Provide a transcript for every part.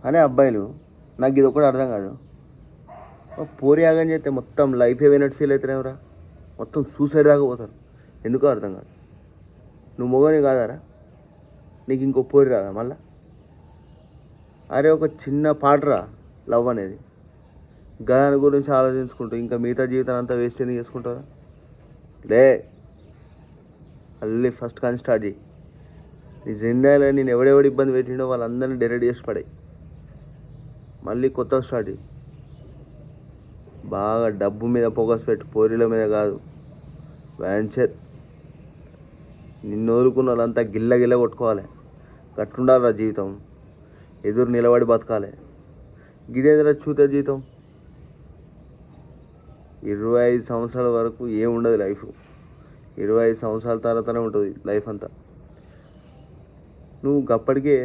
అనే అబ్బాయిలు నాకు ఇది ఒకటి అర్థం కాదు. పోరి యాగం చేస్తే మొత్తం లైఫ్ ఏమైనట్టు ఫీల్ అవుతారేమరా, మొత్తం సూసైడ్ దాకా పోతారు. ఎందుకో అర్థం కాదు. నువ్వు మొగని కాదారా, నీకు ఇంకో పోరి రాదా మళ్ళా? అరే ఒక చిన్న పాటరా లవ్ అనేది, దాని గురించి ఆలోచించుకుంటూ ఇంకా మిగతా జీవితం అంతా వేస్ట్ ఎందుకు చేసుకుంటారా? లే, మళ్ళీ ఫస్ట్ కానీ స్టార్ట్ చేయి. నీ జిందాలో నేను ఎవడెవడు ఇబ్బంది పెట్టిండో వాళ్ళందరినీ డెరెక్ట్ చేసి పడాయి. మళ్ళీ కొత్తగా స్టార్ట్ చేయి. బాగా డబ్బు మీద ఫోకస్ పెట్టు, పోరీల మీద కాదు. వ్యాన్చర్ నిన్ను వదులుకున్న వాళ్ళంతా గిల్ల గిల్ల కొట్టుకోవాలి. గట్టుండాలి జీవితం, ఎదురు నిలబడి బతకాలి. గిదేంద్ర చూత జీవితం. 25 సంవత్సరాల వరకు ఏముండదు లైఫ్. 25 సంవత్సరాల తర్వాతనే ఉంటుంది లైఫ్ అంతా. నువ్వు అప్పటికే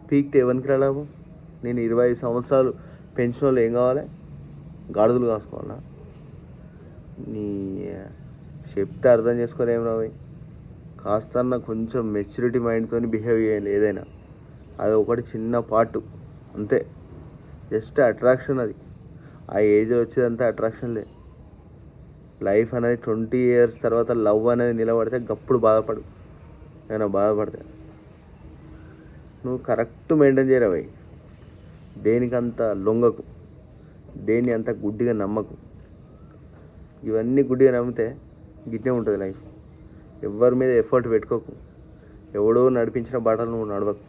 పీక్తే ఎవరికి రాలేవు. నేను 25 సంవత్సరాలు పెంచిన వాళ్ళు ఏం కావాలి? గాడుదలు కాసుకోవాలా? నీ చెప్తే అర్థం చేసుకోలేం రావు. కాస్త కొంచెం మెచ్యూరిటీ మైండ్తో బిహేవ్ చేయాలి ఏదైనా. అది ఒకటి చిన్న పార్ట్ అంతే, జస్ట్ అట్రాక్షన్. అది ఆ ఏజ్లో వచ్చేదంతా అట్రాక్షన్లే. లైఫ్ అనేది 20 years తర్వాత లవ్ అనేది నిలబడితే గప్పుడు బాధపడు. నేను బాధపడితే నువ్వు కరెక్ట్ మెయింటైన్ చేయరావు. దేనికంత లొంగకు, దేన్ని అంత గుడ్డిగా నమ్మకు. ఇవన్నీ గుడ్డిగా నమ్మితే గిట్టే ఉంటుంది లైఫ్. ఎవరి మీద ఎఫర్ట్ పెట్టుకోకు. ఎవడో నడిపించిన బాటలు నువ్వు నడవకు.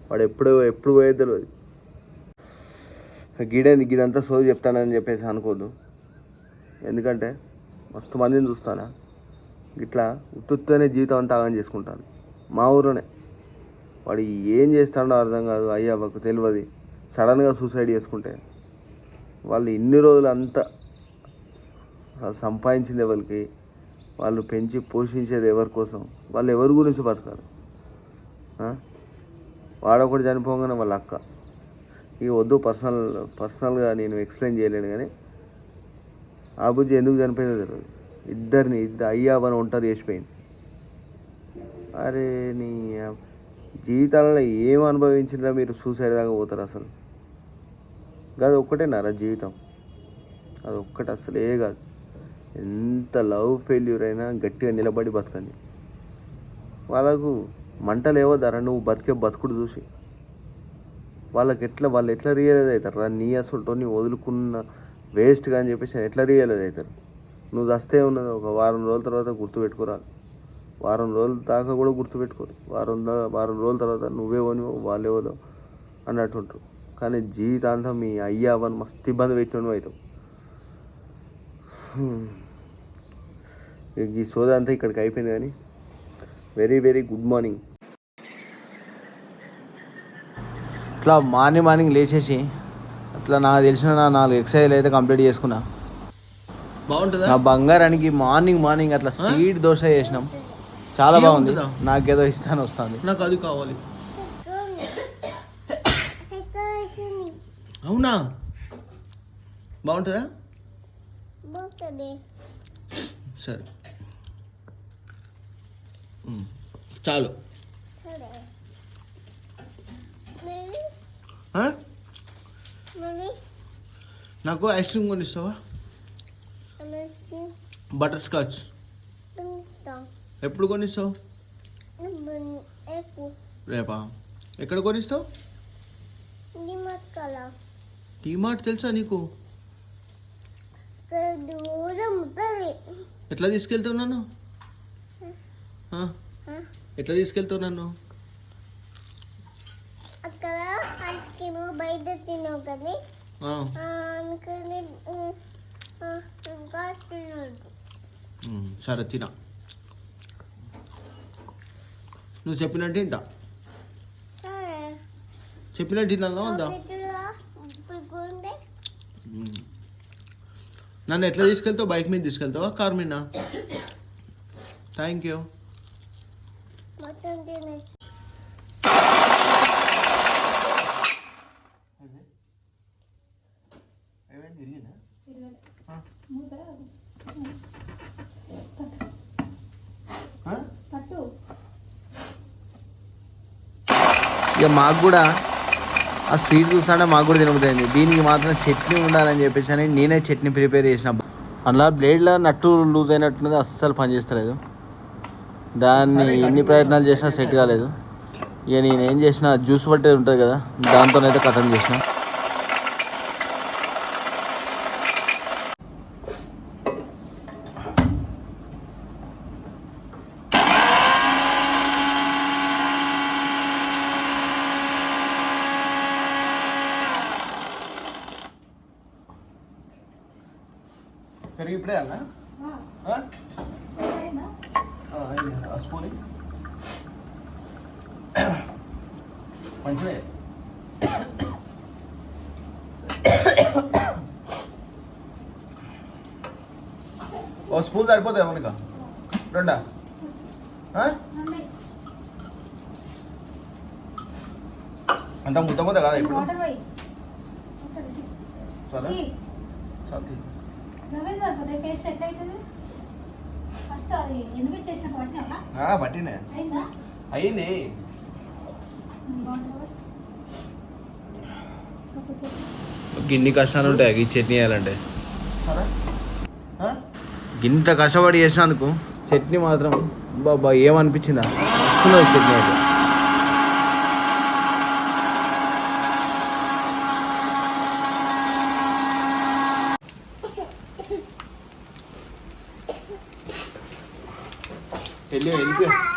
వాడు ఎప్పుడు పోయేది తెలియదు. ఇదంతా సోది చెప్తానని చెప్పేసి అనుకోద్దు. ఎందుకంటే మస్తు మందిని చూస్తానా ఇట్లా ఉత్తునే జీవితం అంతా ఆగం చేసుకుంటాను. మా ఊరిలోనే వాడు ఏం చేస్తాడో అర్థం కాదు, అయ్యవ్వకు తెలియదు. సడన్గా సూసైడ్ చేసుకుంటే వాళ్ళు ఇన్ని రోజులు అంతా సంపాదించింది ఎవరికి, వాళ్ళు పెంచి పోషించేది ఎవరి కోసం, వాళ్ళు ఎవరి గురించి బతకారు? వాడొకటి చనిపోగానే వాళ్ళ అక్క. ఇక వద్దు, పర్సనల్గా నేను ఎక్స్ప్లెయిన్ చేయలేను. కానీ ఆ బుజ్జి ఎందుకు చనిపోయిందో తెలియదు. ఇద్దరు అయ్యావని ఒంటరి చేసిపోయింది. అరే నీ జీవితాలలో ఏం అనుభవించినా మీరు సూసైడ్ దాకా పోతారు. అసలు అది ఒక్కటేనారా జీవితం? అది ఒక్కటి అసలే కాదు. ఎంత లవ్ ఫెయిల్యూర్ అయినా గట్టిగా నిలబడి బతకండి. వాళ్ళకు మంటలు ఏవద్దారా నువ్వు బతికే బతుకుడు చూసి. వాళ్ళు ఎట్లా రియలైజ్ అవుతారు రా, నీ అసలుతో నీ వదులుకున్న వేస్ట్గా అని చెప్పేసి ఎట్లా రియలైజ్ అవుతారు? నువ్వు దస్తే ఉన్నది ఒక వారం రోజుల తర్వాత గుర్తుపెట్టుకోరాదు. వారం రోజుల దాకా కూడా గుర్తుపెట్టుకోరు. వారం రోజుల తర్వాత నువ్వేవో వాళ్ళేవో అన్నట్టు ఉంటారు. కానీ జీవితాంతం మీ అయ్యావని మస్తు ఇబ్బంది పెట్టినవి అవుతావు. ఈ సోదా అంతా ఇక్కడికి అయిపోయింది. కానీ వెరీ వెరీ గుడ్ మార్నింగ్. ఇట్లా మార్నింగ్ లేచేసి అట్లా నాకు తెలిసిన 4 ఎక్సర్సైజ్లు అయితే కంప్లీట్ చేసుకున్నా. బాగుంటుందా? నా బంగారానికి మార్నింగ్ అట్లా స్వీట్ దోశ చేసినాం. చాలా బాగుంది. నాకేదో ఇస్తాను వస్తుంది. నాకు అది కావాలి. అవునా? బాగుంటుందా? సరే చాలు. నాకు ఐస్ క్రీమ్ కొనిస్తావా? బటర్ స్కాచ్ ఎప్పుడు కొనిస్తావు? రేపా? ఎక్కడ కొనిస్తావు? డీమార్ట్ తెలుసా నీకు? ఎట్లా తీసుకెళ్తావు నన్ను? ఎట్లా తీసుకెళ్తావు నన్ను? అక్కడ ఐస్ క్రీమ్ బయట తిన్నావు కదా, సరే తినా. నువ్వు చెప్పినట్టు తింటా. చెప్పినట్టు తిన్నా వద్దా? నన్ను ఎట్లా తీసుకెళ్తావు? బైక్ మీద తీసుకెళ్తావా, కార్ మీద? Thank you. ఇక మాకు కూడా ఆ స్వీట్ చూస్తుంటే మాకు కూడా తినబుద్ది. దీనికి మాత్రం చట్నీ ఉండాలని చెప్పేసి అని నేనే చట్నీ ప్రిపేర్ చేసిన. అందులో బ్లేడ్లో నట్టు లూజ్ అయినట్టున్నది, అస్సలు పనిచేస్తలేదు. దాన్ని ఎన్ని ప్రయత్నాలు చేసినా సెట్ కాలేదు. ఇక నేను ఏం చేసిన, జ్యూస్ పట్టేది ఉంటుంది కదా, దాంతోనైతే కథం చేసిన. పెరిగి ఇప్పుడే అన్నా స్పూన్ మంచిదే. ఓ స్పూన్ సరిపోతాయి మనక రెండా? అంటే ముద్ద ముద్ద కదా ఇప్పుడు. చాలా చాలా పట్టినే అయింది. గిన్ని కష్టాలు ఉంటాయి ఈ చట్నీ వేయాలంటే. గింత కష్టపడి చేసినందుకు చట్నీ మాత్రం బాబా ఏమనిపించిందా, వస్తున్నది చట్నీ అయితే.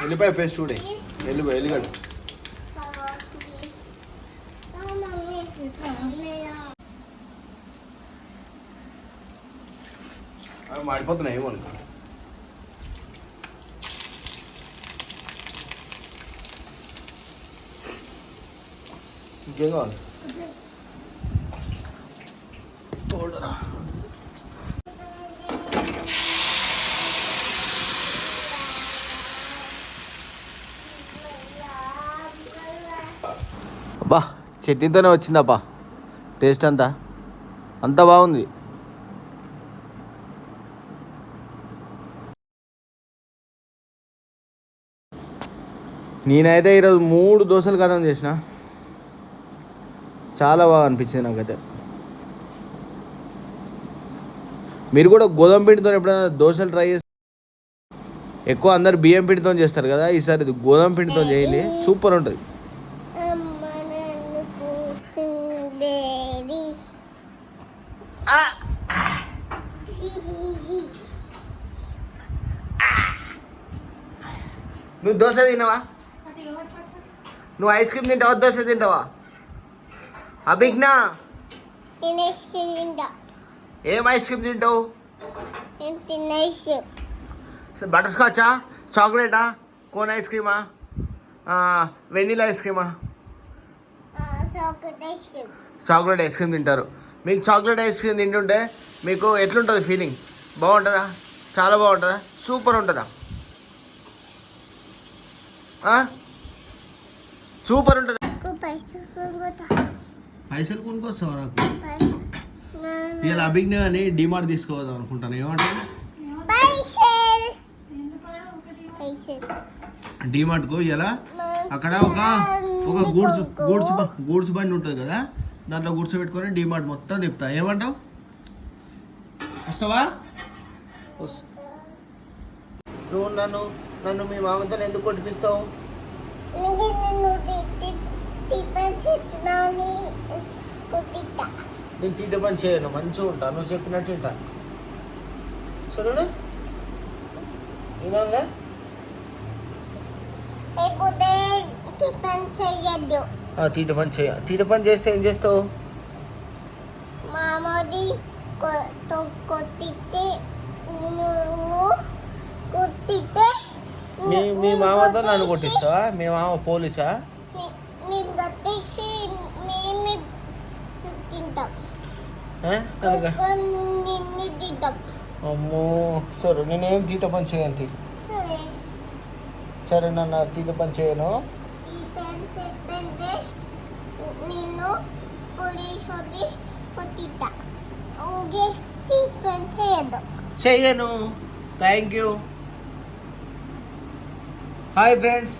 వెళ్ళిపోయి పేస్ట్ కూడా ఎల్లిగడ్డ మాడిపోతున్నాయి ఏమో. ఇంకేం కావాలి? అబ్బా చట్నీతోనే వచ్చిందబ్బా టేస్ట్ అంత బాగుంది. నేనైతే ఈరోజు 3 దోశలు కథం చేసిన. చాలా బాగా అనిపించింది నాకైతే. మీరు కూడా గోధుమ పిండితో ఎప్పుడైనా దోశలు ట్రై చేస్తే, ఎక్కువ అందరు బియ్యం పిండితో చేస్తారు కదా, ఈసారి ఇది గోధుమ పిండితో చేయండి, సూపర్ ఉంటుంది. నువ్వు దోశ తిన్నావా? నువ్వు ఐస్ క్రీమ్ తింటావా, దోశ తింటావా? అభిజ్ఞ ఏం ఐస్ క్రీమ్ తింటావు? బటర్ స్కాచా, చాక్లెటా, కోన్ ఐస్ క్రీమా, వెనిలా ఐస్ క్రీమా? చాక్లెట్ ఐస్ క్రీమ్ తింటారు. మీకు చాక్లెట్ ఐస్ క్రీమ్ తింటుంటే మీకు ఎట్లుంటుంది ఫీలింగ్? బాగుంటుందా? చాలా బాగుంటుందా? సూపర్ ఉంటుందా? సూపర్ ఉంటుంది. పైసలు కొనుక్కొస్తావా నాకు? ఇలా అభిజ్ఞ అని డిమార్ట్ తీసుకోవద్దాం అనుకుంటాను. ఏమంటారు? డిమార్ట్కు ఇలా అక్కడ ఒక గూడ్స్ బండి ఉంటుంది కదా, దాంట్లో కూర్చోబెట్టుకొని డిమార్ట్ మొత్తం తిప్పుతా. ఏమంటావు? వస్తావా? నువ్వు నన్ను మీ మామతో ఎందుకు కొట్టిపిస్తావు? నేను తీట పని చేయను, మంచిగా ఉంటా, నువ్వు చెప్పినట్టు తింటా. సరేనా? వినాలే? తీట పని చేయ. తీట పని చేస్తే ఏం చేస్తావు? మామది కొట్టితే మీ మామతో నన్ను కొట్టిస్తావా? మీ మామ పోలీసా? మేము కట్టేసి మేము తింటాం, నిన్ను తింటాం. అమ్మో సరే, నేనేం తీట పని చేయను. సరే నన్ను తీట పని చేయను. నేను పోలీసు కొట్టిస్తా, చేయను. Thank you. Hi friends.